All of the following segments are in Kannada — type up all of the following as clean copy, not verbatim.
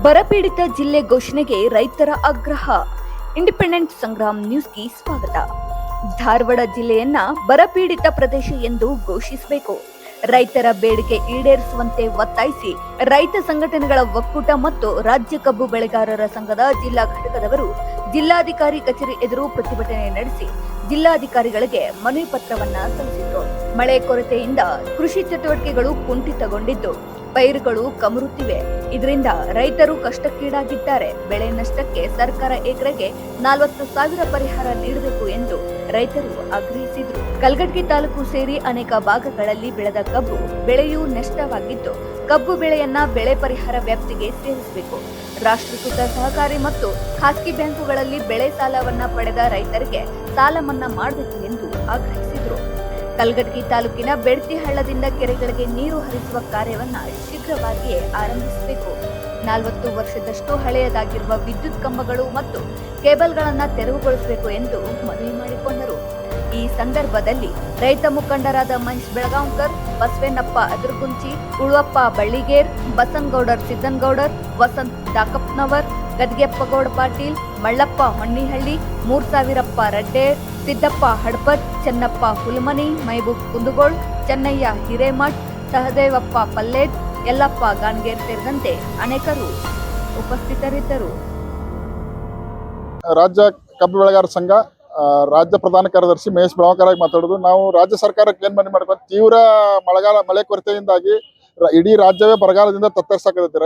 ಬರಪೀಡಿತ ಜಿಲ್ಲೆ ಘೋಷಣೆಗೆ ರೈತರ ಆಗ್ರಹ. ಇಂಡಿಪೆಂಡೆಂಟ್ ಸಂಗ್ರಾಮ್ ನ್ಯೂಸ್ಗೆ ಸ್ವಾಗತ. ಧಾರವಾಡ ಜಿಲ್ಲೆಯನ್ನ ಬರಪೀಡಿತ ಪ್ರದೇಶ ಎಂದು ಘೋಷಿಸಬೇಕು. ರೈತರ ಬೇಡಿಕೆ ಈಡೇರಿಸುವಂತೆ ಒತ್ತಾಯಿಸಿ ರೈತ ಸಂಘಟನೆಗಳ ಒಕ್ಕೂಟ ಮತ್ತು ರಾಜ್ಯ ಕಬ್ಬು ಬೆಳೆಗಾರರ ಸಂಘದ ಜಿಲ್ಲಾ ಘಟಕದವರು ಜಿಲ್ಲಾಧಿಕಾರಿ ಕಚೇರಿ ಎದುರು ಪ್ರತಿಭಟನೆ ನಡೆಸಿ ಜಿಲ್ಲಾಧಿಕಾರಿಗಳಿಗೆ ಮನವಿ ಪತ್ರವನ್ನ ಸಲ್ಲಿಸಿದ್ರು. ಮಳೆ ಕೊರತೆಯಿಂದ ಕೃಷಿ ಚಟುವಟಿಕೆಗಳು ಕುಂಠಿತಗೊಂಡಿದ್ದು ಪೈರುಗಳು ಕಮರುತ್ತಿವೆ. ಇದರಿಂದ ರೈತರು ಕಷ್ಟಕ್ಕೀಡಾಗಿದ್ದಾರೆ. ಬೆಳೆ ನಷ್ಟಕ್ಕೆ ಸರ್ಕಾರ ಎಕರೆಗೆ 40,000 ಪರಿಹಾರ ನೀಡಬೇಕು ಎಂದು ರೈತರು ಆಗ್ರಹಿಸಿದರು. ಕಲಘಟಗಿ ತಾಲೂಕು ಸೇರಿ ಅನೇಕ ಭಾಗಗಳಲ್ಲಿ ಬೆಳೆದ ಕಬ್ಬು ಬೆಳೆಯೂ ನಷ್ಟವಾಗಿದ್ದು ಕಬ್ಬು ಬೆಳೆಯನ್ನ ಬೆಳೆ ಪರಿಹಾರ ವ್ಯಾಪ್ತಿಗೆ ಸೇರಿಸಬೇಕು. ರಾಷ್ಟ್ರೀಕೃತ ಸಹಕಾರಿ ಮತ್ತು ಖಾಸಗಿ ಬ್ಯಾಂಕುಗಳಲ್ಲಿ ಬೆಳೆ ಸಾಲವನ್ನ ಪಡೆದ ರೈತರಿಗೆ ಸಾಲ ಮನ್ನಾ ಮಾಡಬೇಕು ಎಂದು ಆಗ್ರಹಿಸಿದರು. ಕಲಘಟಗಿ ತಾಲೂಕಿನ ಬೆಡ್ತಿ ಹಳ್ಳದಿಂದ ಕೆರೆಗಳಿಗೆ ನೀರು ಹರಿಸುವ ಕಾರ್ಯವನ್ನ ಶೀಘ್ರವಾಗಿಯೇ ಆರಂಭಿಸಬೇಕು. 40 ವರ್ಷದಷ್ಟು ಹಳೆಯದಾಗಿರುವ ವಿದ್ಯುತ್ ಕಂಬಗಳು ಮತ್ತು ಕೇಬಲ್ಗಳನ್ನು ತೆರವುಗೊಳಿಸಬೇಕು ಎಂದು ಮನವಿ ಮಾಡಿಕೊಂಡರು. ಈ ಸಂದರ್ಭದಲ್ಲಿ ರೈತ ಮುಖಂಡರಾದ ಮಹೇಶ್ ಬೆಳಗಾಂವ್ಕರ್, ಬಸವೇನಪ್ಪ ಅದುರ್ಗುಂಚಿ, ಉಳುವಪ್ಪ ಬಳ್ಳಿಗೇರ್, ಬಸನಗೌಡರ್ ಸಿದ್ದನಗೌಡರ್, ವಸಂತ್ ದಾಕಪ್ಪನವರ್, ಗದ್ಗೆಪ್ಪಗೌಡ ಪಾಟೀಲ್, ಮಳ್ಳಪ್ಪ ಹೊನ್ನಿಹಳ್ಳಿ, ಮೂರ್ಸಾವಿರಪ್ಪ ರಡ್ಡೇರ್, ಸಿದ್ದಪ್ಪ ಹಡಪತ್, ಚೆನ್ನಪ್ಪ ಹುಲ್ಮನಿ, ಮೈಬೂಬ್ ಕುಂದಗೋಳ್, ಚೆನ್ನಯ್ಯ ಹಿರೇಮಠ್, ಸಹದೇವಪ್ಪ ಪಲ್ಲೇದ್, ಯಲ್ಲಪ್ಪ ಗಾಣಗೇರ್ ಸೇರಿದಂತೆ ಅನೇಕರು ಉಪಸ್ಥಿತರಿದ್ದರು. ರಾಜ್ಯ ಕಬ್ಬು ಬೆಳೆಗಾರ ಸಂಘ ರಾಜ್ಯ ಪ್ರಧಾನ ಕಾರ್ಯದರ್ಶಿ ಮಹೇಶ್ ಬೆಳಗಾಂವ್ಕರ್ ಮಾತಾಡೋದು. ನಾವು ರಾಜ್ಯ ಸರ್ಕಾರಕ್ಕೆ ಏನ್ ಮನವಿ ಮಾಡ್ಬೇಕು, ತೀವ್ರ ಮಳೆ ಕೊರತೆಯಿಂದಾಗಿ ಇಡೀ ರಾಜ್ಯವೇ ಬರಗಾಲದಿಂದ ತತ್ತರಿಸಾಕತೈತಿ.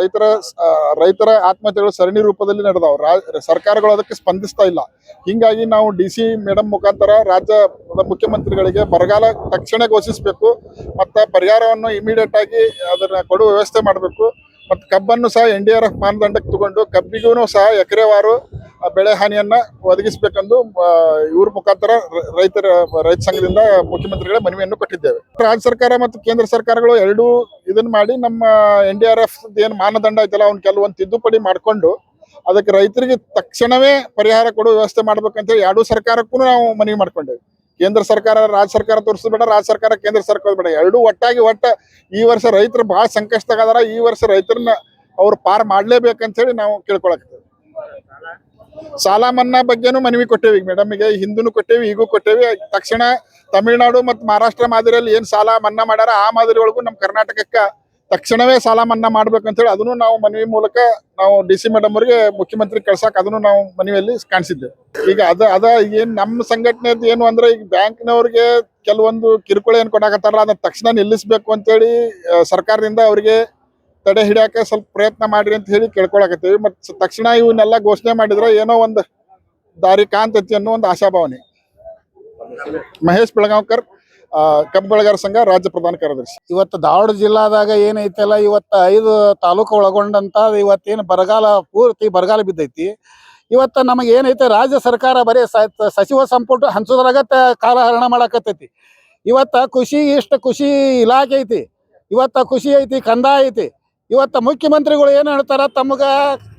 ರೈತರ ಆತ್ಮಹತ್ಯೆಗಳು ಸರಣಿ ರೂಪದಲ್ಲಿ ನಡೆದಾವ. ಸರ್ಕಾರಗಳು ಅದಕ್ಕೆ ಸ್ಪಂದಿಸ್ತಾ ಇಲ್ಲ. ಹಿಂಗಾಗಿ ನಾವು DC ಮೇಡಮ್ ಮುಖಾಂತರ ರಾಜ್ಯ ಮುಖ್ಯಮಂತ್ರಿಗಳಿಗೆ ಬರಗಾಲ ತಕ್ಷಣ ಘೋಷಿಸಬೇಕು, ಮತ್ತೆ ಪರಿಹಾರವನ್ನು ಇಮಿಡಿಯೇಟ್ ಆಗಿ ಅದನ್ನ ಕೊಡುವ ವ್ಯವಸ್ಥೆ ಮಾಡಬೇಕು. ಮತ್ತು ಕಬ್ಬನ್ನು ಸಹ NDRF ಮಾನದಂಡಕ್ಕೆ ತಗೊಂಡು ಕಬ್ಬಿಗೂ ಸಹ ಎಕರೆವಾರು ಬೆಳೆ ಹಾನಿಯನ್ನ ಒದಗಿಸಬೇಕೆಂದು ಇವ್ರ ಮುಖಾಂತರ ರೈತ ಸಂಘದಿಂದ ಮುಖ್ಯಮಂತ್ರಿಗಳ ಮನವಿಯನ್ನು ಕೊಟ್ಟಿದ್ದೇವೆ. ರಾಜ್ಯ ಸರ್ಕಾರ ಮತ್ತು ಕೇಂದ್ರ ಸರ್ಕಾರಗಳು ಎರಡೂ ಇದನ್ನ ಮಾಡಿ ನಮ್ಮ NDRF ಏನು ಮಾನದಂಡ ಐತಲ್ಲ ಅವ್ನ ಕೆಲವೊಂದು ತಿದ್ದುಪಡಿ ಮಾಡಿಕೊಂಡು ಅದಕ್ಕೆ ರೈತರಿಗೆ ತಕ್ಷಣವೇ ಪರಿಹಾರ ಕೊಡುವ ವ್ಯವಸ್ಥೆ ಮಾಡ್ಬೇಕಂತೇಳಿ ಎರಡೂ ಸರ್ಕಾರಕ್ಕೂ ನಾವು ಮನವಿ ಮಾಡ್ಕೊಂಡೇವೆ. ಕೇಂದ್ರ ಸರ್ಕಾರ ರಾಜ್ಯ ಸರ್ಕಾರ ತೋರಿಸ್ಬೇಡ, ರಾಜ್ಯ ಸರ್ಕಾರ ಕೇಂದ್ರ ಸರ್ಕಾರ ಬೇಡ, ಎರಡೂ ಒಟ್ಟಾಗಿ ಈ ವರ್ಷ ರೈತರು ಬಹಳ ಸಂಕಷ್ಟದಾರ. ಈ ವರ್ಷ ರೈತರನ್ನ ಅವ್ರು ಪಾರ್ ಮಾಡ್ಲೇಬೇಕಂತ ಹೇಳಿ ನಾವು ಕೇಳ್ಕೊಳಕ್ತೇವೆ. ಸಾಲ ಮನ್ನಾ ಬಗ್ಗೆನೂ ಮನವಿ ಕೊಟ್ಟೇವಿ ಮೇಡಮ್ಗೆ, ಹಿಂದೂ ಕೊಟ್ಟೇವಿ, ಈಗೂ ಕೊಟ್ಟೇವಿ. ತಕ್ಷಣ ತಮಿಳುನಾಡು ಮತ್ತು ಮಹಾರಾಷ್ಟ್ರ ಮಾದರಿಯಲ್ಲಿ ಏನ್ ಸಾಲ ಮನ್ನಾ ಮಾಡ್ಯಾರ ಆ ಮಾದರಿ ಒಳಗೂ ನಮ್ಮ ಕರ್ನಾಟಕಕ್ಕೆ ತಕ್ಷಣವೇ ಸಾಲ ಮನ್ನಾ ಮಾಡ್ಬೇಕಂತೇಳಿ ಅದನ್ನು ನಾವು ಮನವಿ ಮೂಲಕ ನಾವು DC ಮೇಡಮ್ ಅವರಿಗೆ ಮುಖ್ಯಮಂತ್ರಿ ಕಳ್ಸಾಕ್ ಅದನ್ನು ನಾವು ಮನವಿಯಲ್ಲಿ ಕಾಣಿಸಿದ್ದೇವೆ. ಈಗ ಅದ ಏನ್ ನಮ್ಮ ಸಂಘಟನೆದು ಏನು ಅಂದ್ರೆ, ಈಗ ಬ್ಯಾಂಕ್ನವ್ರಿಗೆ ಕೆಲವೊಂದು ಕಿರುಕುಳ ಏನ್ ಕೊಡಾಕತ್ತಾರಲ್ಲ ಅದನ್ನ ತಕ್ಷಣ ನಿಲ್ಲಿಸ್ಬೇಕು ಅಂತೇಳಿ ಸರ್ಕಾರದಿಂದ ಅವರಿಗೆ ತಡೆ ಹಿಡಿಯಾಕ ಸ್ವಲ್ಪ ಪ್ರಯತ್ನ ಮಾಡ್ರಿ ಅಂತ ಹೇಳಿ ಕೇಳ್ಕೊಳಕತ್ತೀವಿ. ಮತ್ತು ತಕ್ಷಣ ಇವನ್ನೆಲ್ಲ ಘೋಷಣೆ ಮಾಡಿದ್ರೆ ಏನೋ ಒಂದು ದಾರಿ ಕಾಂತೈತಿ ಅನ್ನೋ ಒಂದು ಆಶಾಭಾವನೆ. ಮಹೇಶ್ ಬೆಳಗಾಂವ್ಕರ್, ಕಬ್ಬು ಬೆಳೆಗಾರ ಸಂಘ ರಾಜ್ಯ ಪ್ರಧಾನ ಕಾರ್ಯದರ್ಶಿ. ಇವತ್ತು ಧಾರವಾಡ ಜಿಲ್ಲಾದಾಗ ಏನೈತಲ್ಲ, ಇವತ್ತು 5 ತಾಲೂಕು ಒಳಗೊಂಡಂತ ಇವತ್ತೇನು ಪೂರ್ತಿ ಬರಗಾಲ ಬಿದ್ದೈತಿ. ಇವತ್ತು ನಮಗೆ ಏನೈತೆ ರಾಜ್ಯ ಸರ್ಕಾರ ಬರೀ ಸಚಿವ ಸಂಪುಟ ಹಂಚೋದ್ರಾಗ ಕಾಲಹರಣ ಮಾಡಾಕತ್ತೈತಿ. ಇವತ್ತು ಕೃಷಿ ಇಲಾಖೆ ಐತಿ, ಇವತ್ತು ಕೃಷಿ ಐತಿ, ಕಂದಾಯ ಐತಿ. ಇವತ್ತು ಮುಖ್ಯಮಂತ್ರಿಗಳು ಏನು ಹೇಳ್ತಾರ, ತಮಗ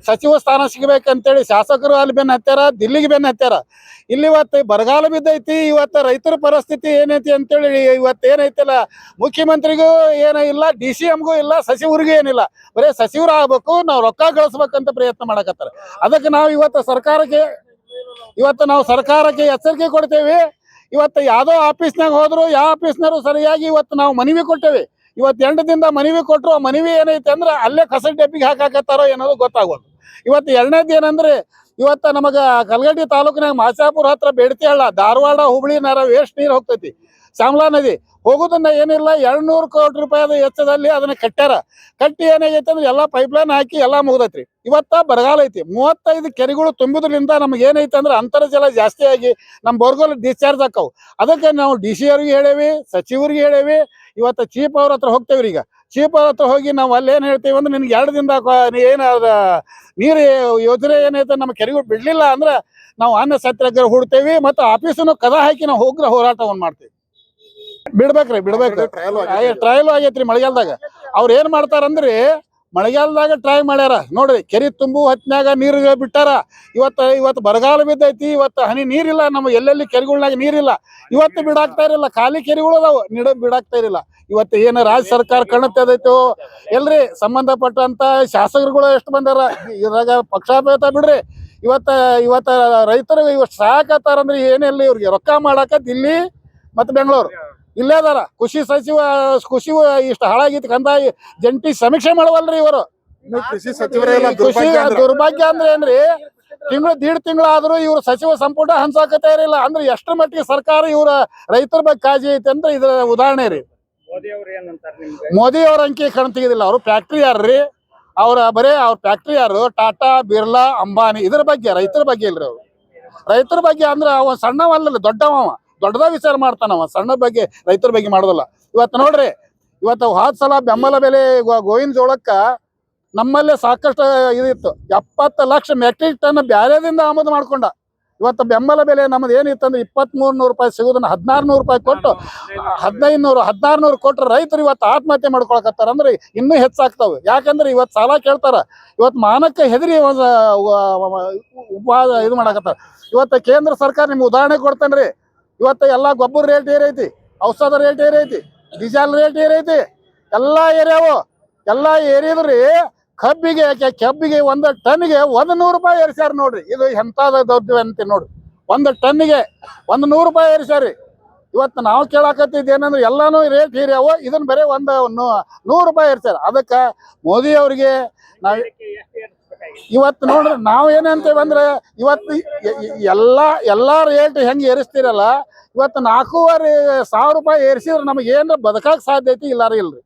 ಸಚಿವ ಸ್ಥಾನ ಸಿಗಬೇಕಂತೇಳಿ ಶಾಸಕರು ಅಲ್ಲಿ ಬೆನ್ನ ಹತ್ಯಾರ, ದಿಲ್ಲಿಗೆ ಬೆನ್ನ ಹತ್ಯಾರ. ಇಲ್ಲಿ ಇವತ್ತು ಬರಗಾಲ ಬಿದ್ದೈತಿ. ಇವತ್ತು ರೈತರ ಪರಿಸ್ಥಿತಿ ಏನೈತಿ ಅಂತೇಳಿ ಇವತ್ತು ಏನೈತಿಲ್ಲ, ಮುಖ್ಯಮಂತ್ರಿಗೂ ಏನೂ ಇಲ್ಲ, DCMಗೂ ಇಲ್ಲ, ಸಚಿವರಿಗೂ ಏನಿಲ್ಲ. ಬರೀ ಸಚಿವರು ಆಗ್ಬೇಕು, ನಾವು ರೊಕ್ಕ ಗಳಿಸ್ಬೇಕಂತ ಪ್ರಯತ್ನ ಮಾಡಕತ್ತಾರ. ಅದಕ್ಕೆ ನಾವು ಇವತ್ತು ಸರ್ಕಾರಕ್ಕೆ ಎಚ್ಚರಿಕೆ ಕೊಡ್ತೇವೆ. ಇವತ್ತು ಯಾವುದೋ ಆಫೀಸ್ನಾಗ ಹೋದ್ರು, ಯಾವ ಆಫೀಸ್ನವರು ಸರಿಯಾಗಿ ಇವತ್ತು ನಾವು ಮನವಿ ಕೊಟ್ಟೇವೆ. ಇವತ್ತು 8 ದಿನದ ಮನವಿ ಕೊಟ್ಟರು. ಆ ಮನವಿ ಏನೈತೆ ಅಂದ್ರೆ ಅಲ್ಲೇ ಕಸದ ಡಬ್ಬಿಗೆ ಹಾಕಾಕತ್ತಾರೋ ಏನೋದು ಗೊತ್ತಾಗೋದು. ಇವತ್ತು ಎರಡನೇದು ಏನಂದ್ರೆ, ಇವತ್ತು ನಮಗೆ ಕಲಘಟಗಿ ತಾಲೂಕಿನಾಗ ಮಾಚಾಪುರ ಹತ್ರ ಬೇಡ್ತಿ ಹಳ್ಳ, ಧಾರವಾಡ ಹುಬ್ಳಿ ವೇಸ್ಟ್ ನೀರು ಹೋಗ್ತೈತಿ. ಶ್ಯಾಮಲಾ ನದಿ ಹೋಗೋದನ್ನ ಏನಿಲ್ಲ, 200 ಕೋಟಿ ರೂಪಾಯಿ ವೆಚ್ಚದಲ್ಲಿ ಅದನ್ನ ಕಟ್ಟಿ ಏನಾಗೈತೆ ಅಂದ್ರೆ ಎಲ್ಲ ಪೈಪ್ಲೈನ್ ಹಾಕಿ ಎಲ್ಲ ಮುಗ್ದೈತ್ರಿ. ಇವತ್ತ ಬರಗಾಲ ಐತಿ. 35 ಕೆರೆಗಳು ತುಂಬಿದ್ರಿಂದ ನಮ್ಗೆ ಏನೈತೆ ಅಂದ್ರೆ ಅಂತರ್ಜಲ ಜಾಸ್ತಿ ಆಗಿ ನಮ್ಮ ಬೋರ್ಗೋಲ್ ಡಿಸ್ಚಾರ್ಜ್ ಆಕ್ಕವು. ಅದಕ್ಕೆ ನಾವು DC ಅವ್ರಿಗೆ ಹೇಳೇವಿ, ಸಚಿವರಿಗೆ ಹೇಳೇವಿ. ಇವತ್ತು ಚೀಫ್ ಅವ್ರ ಹತ್ರ ಹೋಗ್ತೇವ್ರಿ. ಈಗ ಚೀಫ್ ಅವ್ರ ಹತ್ರ ಹೋಗಿ ನಾವು ಅಲ್ಲಿ ಏನು ಹೇಳ್ತೀವಿ ಅಂದ್ರೆ, ನಿನ್ಗೆ 2 ದಿನದ ಏನು ನೀರು ಯೋಜನೆ ಏನೈತೆ ನಮ್ಮ ಕೆರೆಗಳು ಬಿಡ್ಲಿಲ್ಲ ಅಂದ್ರೆ ನಾವು ಅನ್ನ ಸತ್ಯಾಗ್ರಹ ಹೂಡ್ತೇವಿ. ಮತ್ತು ಆಫೀಸನ್ನು ಕದ ಹಾಕಿ ನಾವು ಹೋರಾಟವನ್ನು ಮಾಡ್ತೇವಿ. ಬಿಡ್ಬೇಕ್ರಿ ಟ್ರಯಲ್ ಆಗೈತ್ರಿ ಮಳೆಗಾಲದಾಗ. ಅವ್ರು ಏನ್ ಮಾಡ್ತಾರಂದ್ರಿ, ಮಳೆಗಾಲದಾಗ ಟ್ರೈ ಮಾಡ್ಯಾರ ನೋಡ್ರಿ, ಕೆರೆ ತುಂಬು ಹೊತ್ನ್ಯಾಗ ನೀರು ಬಿಟ್ಟಾರ. ಇವತ್ತು ಬರಗಾಲ ಬಿದ್ದೈತಿ, ಇವತ್ತು ಹನಿ ನೀರಿಲ್ಲ, ನಮ್ಮ ಎಲ್ಲೆಲ್ಲಿ ಕೆರೆಗಳ್ನಾಗ ನೀರಿಲ್ಲ. ಇವತ್ತು ಬಿಡಾಕ್ತಾ ಇರಲಿಲ್ಲ, ಖಾಲಿ ಕೆರೆಗಳು ಅದಾವ, ಬಿಡಾಕ್ತಾ ಇರಲಿಲ್ಲ. ಇವತ್ತು ಏನು ರಾಜ್ಯ ಸರ್ಕಾರ ಕಣ್ಣತ್ತದೈತೋ ಎಲ್ರಿ, ಸಂಬಂಧಪಟ್ಟಂತ ಶಾಸಕರುಗಳು ಎಷ್ಟು ಬಂದಾರ, ಇದ್ರಾಗ ಪಕ್ಷಾಭೇದ ಬಿಡ್ರಿ. ಇವತ್ತ ರೈತರು ಇವತ್ತು ಸಾಕತ್ತಾರಂದ್ರೆ ಏನೆಲ್ಲ ಇವ್ರಿಗೆ ರೊಕ್ಕ ಮಾಡಾಕ ದಿಲ್ಲಿ ಮತ್ತು ಬೆಂಗಳೂರು ಇಲ್ಲೇ ಅದಾರ. ಕೃಷಿ ಇಷ್ಟು ಹಾಳಾಗಿತ್ತು, ಕಂದಾಯ ಜಂಟಿ ಸಮೀಕ್ಷೆ ಮಾಡವಲ್ರಿ ಇವರು. ಕೃಷಿ ಸಚಿವರೇ ಕೃಷಿ ದುರ್ಭಾಗ್ಯ ಅಂದ್ರೆ ಏನ್ರಿ, ದೀಡ್ ತಿಂಗಳಾದ್ರೂ ಇವ್ರು ಸಚಿವ ಸಂಪುಟ ಹಂಚಾಕತಾ ಇರಲಿಲ್ಲ ಅಂದ್ರೆ ಎಷ್ಟರ ಮಟ್ಟಿಗೆ ಸರ್ಕಾರ ಇವರ ರೈತರ ಬಗ್ಗೆ ಕಾಳಜಿ ಐತೆ ಅಂತ ಇದ್ರ ಉದಾಹರಣೆ ರೀ. ಮೋದಿ ಅವ್ರ ಅಂಕಿ ಕಣ್ ತೆಗೆದಿಲ್ಲ. ಅವ್ರು ಫ್ಯಾಕ್ಟ್ರಿ ಯಾರ್ರಿ, ಅವ್ರ ಫ್ಯಾಕ್ಟ್ರಿ ಯಾರು? ಟಾಟಾ, ಬಿರ್ಲಾ, ಅಂಬಾನಿ. ಇದ್ರ ಬಗ್ಗೆ, ರೈತರ ಬಗ್ಗೆ ಇಲ್ರಿ ಅವ್ರು. ರೈತರ ಬಗ್ಗೆ ಅಂದ್ರೆ ಅವ ಸಣ್ಣವಲ್ಲ, ದೊಡ್ಡದ ವಿಚಾರ ಮಾಡ್ತಾನವ, ಸಣ್ಣ ಬಗ್ಗೆ ರೈತರ ಬಗ್ಗೆ ಮಾಡೋದಿಲ್ಲ. ಇವತ್ತು ನೋಡ್ರಿ, ಹೋದ ಸಲ ಬೆಂಬಲ ಬೆಲೆ ಗೋವಿನ ಜೋಳಕ್ಕ ನಮ್ಮಲ್ಲೇ ಸಾಕಷ್ಟು ಇದಿತ್ತು. 70 ಲಕ್ಷ ಮೆಟ್ರಿಕ್ ಟನ್ ಬ್ಯಾರೆದಿಂದ ಆಮದು ಮಾಡ್ಕೊಂಡ. ಇವತ್ತು ಬೆಂಬಲ ಬೆಲೆ ನಮ್ದು ಏನಿತ್ತಂದ್ರೆ 2300 ರೂಪಾಯಿ ಸಿಗೋದನ್ನ 1600 ರೂಪಾಯಿ ಕೊಟ್ಟು 1600 ಕೊಟ್ಟರೆ ರೈತರು ಇವತ್ತು ಆತ್ಮಹತ್ಯೆ ಮಾಡ್ಕೊಳಕತ್ತಾರ. ಅಂದ್ರೆ ಇನ್ನೂ ಹೆಚ್ಚಾಗ್ತಾವೆ. ಯಾಕಂದ್ರೆ ಇವತ್ತು ಸಾಲ ಕೇಳ್ತಾರ, ಇವತ್ತು ಮಾನಕ್ಕೆ ಹೆದರಿ ಇದು ಮಾಡಕತ್ತಾರ. ಇವತ್ತು ಕೇಂದ್ರ ಸರ್ಕಾರ ನಿಮ್ಗೆ ಉದಾಹರಣೆ ಕೊಡ್ತೇನ್ರಿ. ಇವತ್ತು ಎಲ್ಲ ಗೊಬ್ಬರ ರೇಟ್ ಏರೈತಿ, ಔಷಧ ರೇಟ್ ಏರೈತಿ, ಡೀಸೆಲ್ ರೇಟ್ ಏರೈತಿ, ಎಲ್ಲ ಏರಿದ್ರಿ. ಕಬ್ಬಿಗೆ 1 ಟನ್ಗೆ 100 ರೂಪಾಯಿ ಏರಿಸ್ಯಾರ ನೋಡ್ರಿ. ಇದು ಎಂತಾದ ದೌರ್ಜನ್ಯ ಅಂತ ನೋಡ್ರಿ. 1 ಟನ್ಗೆ 100 ರೂಪಾಯಿ ಏರಿಸ್ಯಾರಿ. ಇವತ್ತು ನಾವು ಕೇಳಾಕತ್ತಿದ್ದು ಏನಂದ್ರೆ ಎಲ್ಲಾನು ರೇಟ್ ಏರಿಯಾವ, ಇದನ್ನ ಬರೀ 100 ರೂಪಾಯಿ ಏರಿಸ್ಯಾರ. ಅದಕ್ಕೆ ಮೋದಿ ಅವ್ರಿಗೆ ನಾವು ಇವತ್ತು ನೋಡ್ರಿ, ನಾವು ಏನಂತೇವೆ ಅಂದ್ರೆ ಇವತ್ತು ಎಲ್ಲಾ ರೇಟ್ ಹೆಂಗೆ ಏರಿಸ್ತಿರಲ್ಲ, ಇವತ್ತು 4,500 ರೂಪಾಯಿ ಏರಿಸಿದ್ರೆ ನಮಗೆ ಏನಾರ ಬದುಕಾಕ್ ಸಾಧ್ಯ ಐತಿ, ಇಲ್ಲಾರ ಇಲ್ರಿ.